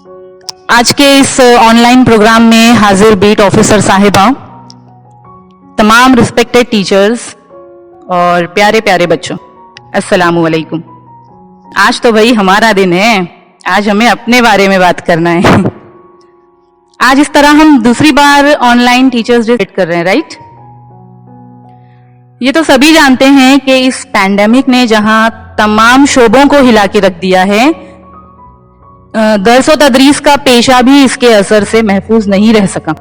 आज के इस ऑनलाइन प्रोग्राम में हाजिर बीट ऑफिसर साहिबा, तमाम रिस्पेक्टेड टीचर्स और प्यारे प्यारे बच्चों, अस्सलामु अलैकुम। आज तो भाई हमारा दिन है, आज हमें अपने बारे में बात करना है। आज इस तरह हम दूसरी बार ऑनलाइन टीचर्स डे कर रहे हैं, राइट? ये तो सभी जानते हैं कि इस पैंडेमिक ने जहां तमाम शोबों को हिला के रख दिया है, दर्स व तदरीस का पेशा भी इसके असर से महफूज नहीं रह सका।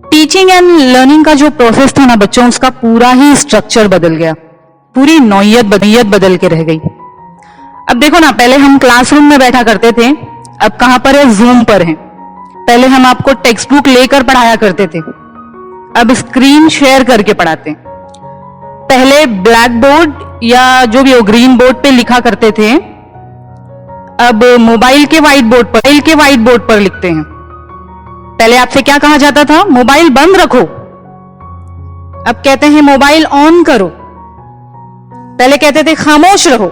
टीचिंग एंड लर्निंग का जो प्रोसेस था ना बच्चों, उसका पूरा ही स्ट्रक्चर बदल गया, पूरी नौइयत बदल के रह गई। अब देखो ना, पहले हम क्लासरूम में बैठा करते थे, अब कहां पर है? जूम पर है। पहले हम आपको टेक्स्ट बुक लेकर पढ़ाया करते थे, अब स्क्रीन शेयर करके पढ़ाते हैं। पहले ब्लैक बोर्ड या जो भी हो ग्रीन बोर्ड पे लिखा करते थे, अब मोबाइल के व्हाइट बोर्ड पर लिखते हैं। पहले आपसे क्या कहा जाता था? मोबाइल बंद रखो। अब कहते हैं मोबाइल ऑन करो। पहले कहते थे खामोश रहो,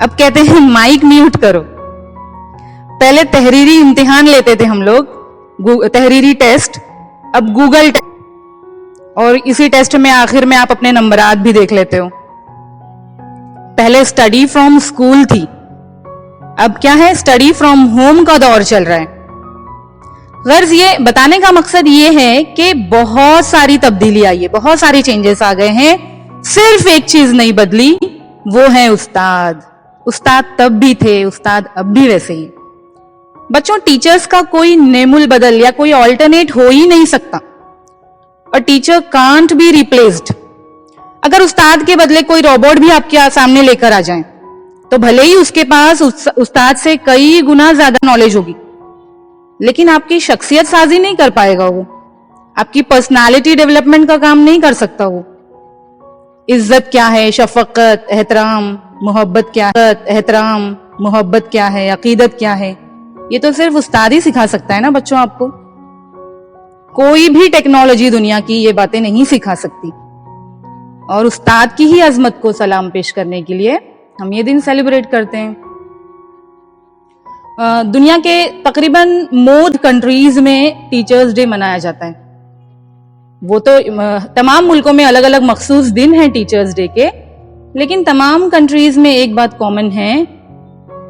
अब कहते हैं माइक म्यूट करो। पहले तहरीरी इम्तिहान लेते थे हम लोग, तहरीरी टेस्ट, अब गूगल टेस्ट, और इसी टेस्ट में आखिर में आप अपने नंबरात भी देख लेते हो। पहले स्टडी फ्रॉम स्कूल थी, अब क्या है? स्टडी फ्रॉम होम का दौर चल रहा है। गर्ज ये बताने का मकसद ये है कि बहुत सारी तब्दीली आई है, बहुत सारी चेंजेस आ गए हैं, सिर्फ एक चीज नहीं बदली, वो है उस्ताद। उस्ताद तब भी थे, उस्ताद अब भी वैसे ही। बच्चों, टीचर्स का कोई नेमुल बदल या कोई ऑल्टरनेट हो ही नहीं सकता, और टीचर कांट बी रिप्लेस्ड। अगर उस्ताद के बदले कोई रोबोट भी आपके सामने लेकर आ जाए, तो भले ही उसके पास उस्ताद से कई गुना ज्यादा नॉलेज होगी, लेकिन आपकी शख्सियत साजी नहीं कर पाएगा वो, आपकी पर्सनालिटी डेवलपमेंट का काम नहीं कर सकता वो। इज्जत क्या है, शफकत, एहतराम, मोहब्बत क्या है, अकीदत क्या है, ये तो सिर्फ उस्ताद ही सिखा सकता है ना बच्चों आपको। कोई भी टेक्नोलॉजी दुनिया की ये बातें नहीं सिखा सकती, और उस्ताद की ही अजमत को सलाम पेश करने के लिए हम ये दिन सेलिब्रेट करते हैं। दुनिया के तकरीबन मोस्ट कंट्रीज में टीचर्स डे मनाया जाता है। वो तो तमाम मुल्कों में अलग अलग मखसूस दिन हैं टीचर्स डे के, लेकिन तमाम कंट्रीज में एक बात कॉमन है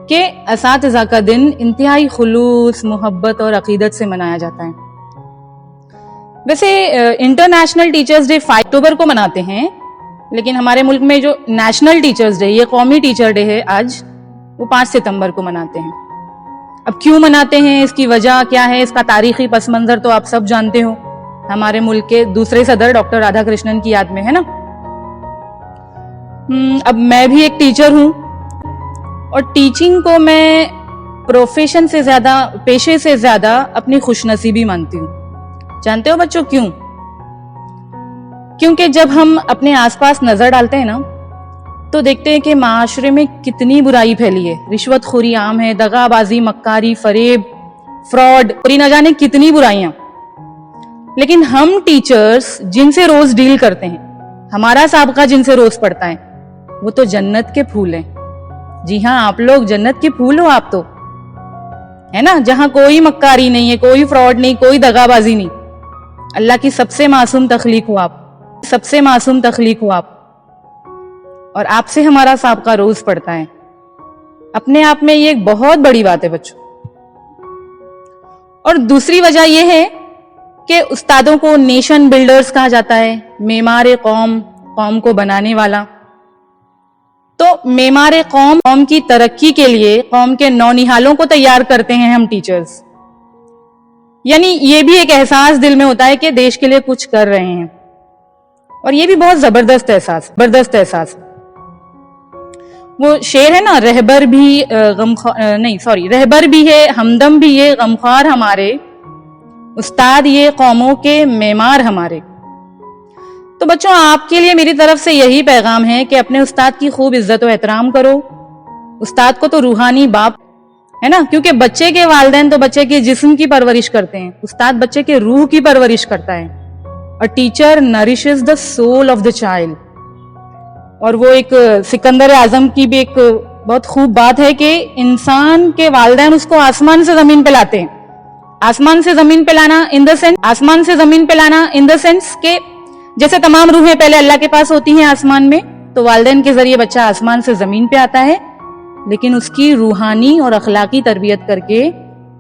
कि असातिज़ा का दिन इंतहाई खुलूस, मोहब्बत और अकीदत से मनाया जाता है। वैसे इंटरनेशनल टीचर्स डे 5 अक्टूबर को मनाते हैं, लेकिन हमारे मुल्क में जो नेशनल टीचर्स डे, ये कौमी टीचर डे है आज, वो 5 सितंबर को मनाते हैं। अब क्यों मनाते हैं, इसकी वजह क्या है, इसका तारीखी पस मंजर तो आप सब जानते हो, हमारे मुल्क के दूसरे सदर डॉक्टर राधाकृष्णन की याद में, है ना। अब मैं भी एक टीचर हूं, और टीचिंग को मैं प्रोफेशन से ज्यादा, पेशे से ज्यादा अपनी खुशनसीबी मानती हूँ। जानते हो बच्चों क्यों? क्योंकि जब हम अपने आसपास नजर डालते हैं ना, तो देखते हैं कि माशरे में कितनी बुराई फैली है। रिश्वतखोरी आम है, दगाबाजी, मक्कारी, फरेब, फ्रॉड, और न जाने कितनी बुराइयां। लेकिन हम टीचर्स जिनसे रोज डील करते हैं, हमारा साबका जिनसे रोज पड़ता है, वो तो जन्नत के फूल हैं। जी हाँ, आप लोग जन्नत के फूल हो आप तो, है ना, जहां कोई मक्कारी नहीं है, कोई फ्रॉड नहीं, कोई दगाबाजी नहीं। अल्लाह की सबसे मासूम तख्लीक हो आप, सबसे मासूम तख्लीक हो आप, और आपसे हमारा साबका रोज पड़ता है। अपने आप में ये एक बहुत बड़ी बात है बच्चों। और दूसरी वजह यह है कि उस्तादों को नेशन बिल्डर्स कहा जाता है, मेमार कौम, कौम को बनाने वाला। तो मेमार कौम, कौम की तरक्की के लिए कौम के नौनिहालों को तैयार करते हैं हम टीचर्स। यानी ये भी एक एहसास दिल में होता है कि देश के लिए कुछ कर रहे हैं, और ये भी बहुत जबरदस्त एहसास। वो शेर है ना, रहबर भी रहबर भी है, हमदम भी है, गमख्वार हमारे, उस्ताद ये कौमों के मेमार हमारे। तो बच्चों, आपके लिए मेरी तरफ से यही पैगाम है कि अपने उस्ताद की खूब इज्जत और एहतराम करो। उस्ताद को तो रूहानी बाप है ना, क्योंकि बच्चे के वालिदैन तो बच्चे के जिस्म की परवरिश करते हैं, उस्ताद बच्चे के रूह की परवरिश करता है। A teacher nourishes the soul of the child. और वो एक सिकंदर आजम की भी एक बहुत खूब बात है कि इंसान के वालिदैन उसको आसमान से जमीन पे लाते हैं. आसमान से जमीन पे लाना इन द सेंस के जैसे तमाम रूहें पहले अल्लाह के पास होती हैं आसमान में, तो वालिदैन के जरिए बच्चा आसमान से जमीन पे आता है, लेकिन उसकी रूहानी और अखलाकी तरबियत करके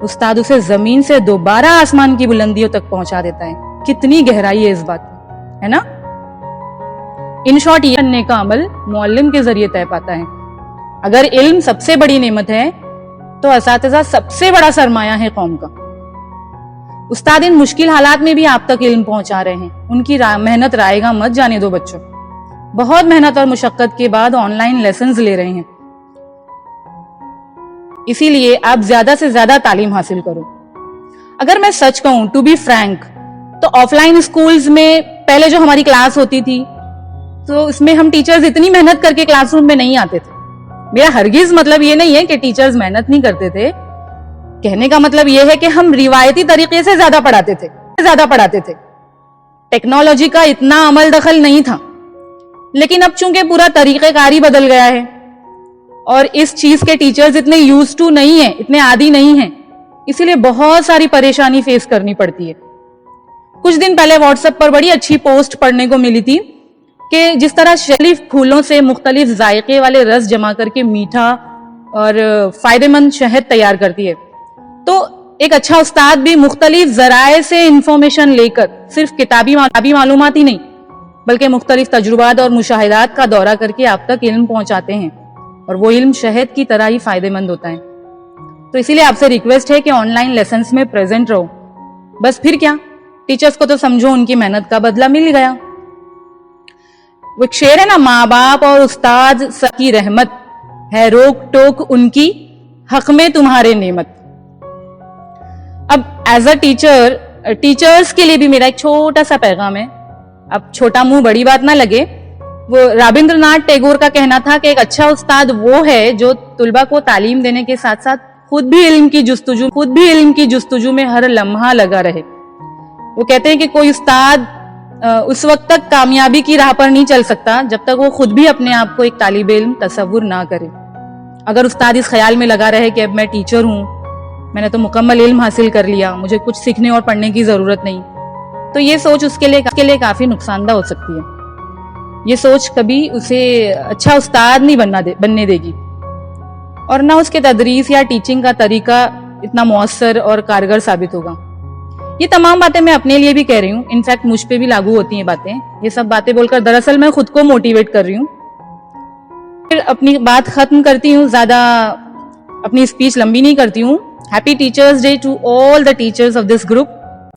उस्ताद उसे जमीन से दोबारा आसमान की बुलंदियों तक पहुंचा देता है. कितनी गहराई है इस बात में, है ना. इन शॉर्ट ये बनने का अमल मुअल्लिम के जरिए तय पाता है. अगर इल्म सबसे बड़ी नेमत है तो असातिज़ा सबसे बड़ा सरमाया है कौम का. उस्ताद इन मुश्किल हालात में भी आप तक इल्म पहुंचा रहे हैं. उनकी मेहनत रायगा मत जाने दो बच्चों. बहुत मेहनत और मुशक्कत के बाद ऑनलाइन लेसन्स ले रहे हैं. इसीलिए आप ज्यादा से ज्यादा तालीम हासिल करो. अगर मैं सच कहूं, टू बी फ्रैंक, तो ऑफलाइन स्कूल्स में पहले जो हमारी क्लास होती थी, तो इसमें हम टीचर्स इतनी मेहनत करके क्लासरूम में नहीं आते थे. मेरा हरगिज मतलब ये नहीं है कि टीचर्स मेहनत नहीं करते थे. कहने का मतलब ये है कि हम रिवायती तरीके से ज्यादा पढ़ाते थे. टेक्नोलॉजी का इतना अमल दखल नहीं था. लेकिन अब चूंकि पूरा तरीक़ेकारी बदल गया है और इस चीज के टीचर्स इतने यूज टू नहीं है, इतने आदी नहीं है, इसीलिए बहुत सारी परेशानी फेस करनी पड़ती है. कुछ दिन पहले व्हाट्सएप पर बड़ी अच्छी पोस्ट पढ़ने को मिली थी कि जिस तरह शरीफ फूलों से मुख्तलिफ जायके वाले रस जमा करके मीठा और फायदेमंद शहद तैयार करती है, तो एक अच्छा उस्ताद भी मुख्तलिफ जराए से इंफॉर्मेशन लेकर सिर्फ किताबी मालूमात ही नहीं, बल्कि मुख्तलिफ तजुर्बात और मुशाहिदात का दौरा करके आप तक इल्म पहुंचाते हैं, और वो इल्म शहद की तरह ही फायदेमंद होता है. तो इसीलिए आपसे रिक्वेस्ट है कि ऑनलाइन लेसन्स में प्रेजेंट रहो. बस फिर क्या, टीचर्स को तो समझो उनकी मेहनत का बदला मिल गया. वो एक शेर है ना, माँ बाप और उस्ताद सबकी रहमत है, रोक टोक उनकी हक में तुम्हारे नेमत. अब एज अ टीचर, टीचर्स के लिए भी मेरा एक छोटा सा पैगाम है. अब छोटा मुंह बड़ी बात ना लगे. वो रविंद्रनाथ टैगोर का कहना था कि एक अच्छा उस्ताद वो है जो तुलबा को तालीम देने के साथ साथ खुद भी इल्म की जुस्तजू में हर लम्हा लगा रहे. वो कहते हैं कि कोई उस्ताद उस वक्त तक कामयाबी की राह पर नहीं चल सकता जब तक वो खुद भी अपने आप को एक तालिब इल्म तसव्वुर ना करे. अगर उस्ताद इस ख्याल में लगा रहे कि अब मैं टीचर हूँ, मैंने तो मुकम्मल इल्म हासिल कर लिया, मुझे कुछ सीखने और पढ़ने की जरूरत नहीं, तो ये सोच उसके लिए काफी नुकसानदा हो सकती है. ये सोच कभी उसे अच्छा उस्ताद नहीं बनने देगी, और ना उसके तदरीस या टीचिंग का तरीका इतना मौसर और कारगर साबित होगा. ये तमाम बातें मैं अपने लिए भी कह रही हूँ, इनफैक्ट मुझ पे भी लागू होती हैं बातें. ये सब बातें बोलकर दरअसल मैं खुद को मोटिवेट कर रही हूँ. फिर अपनी बात खत्म करती हूँ, ज्यादा अपनी स्पीच लंबी नहीं करती हूँ. Happy teachers day to all the teachers of this group.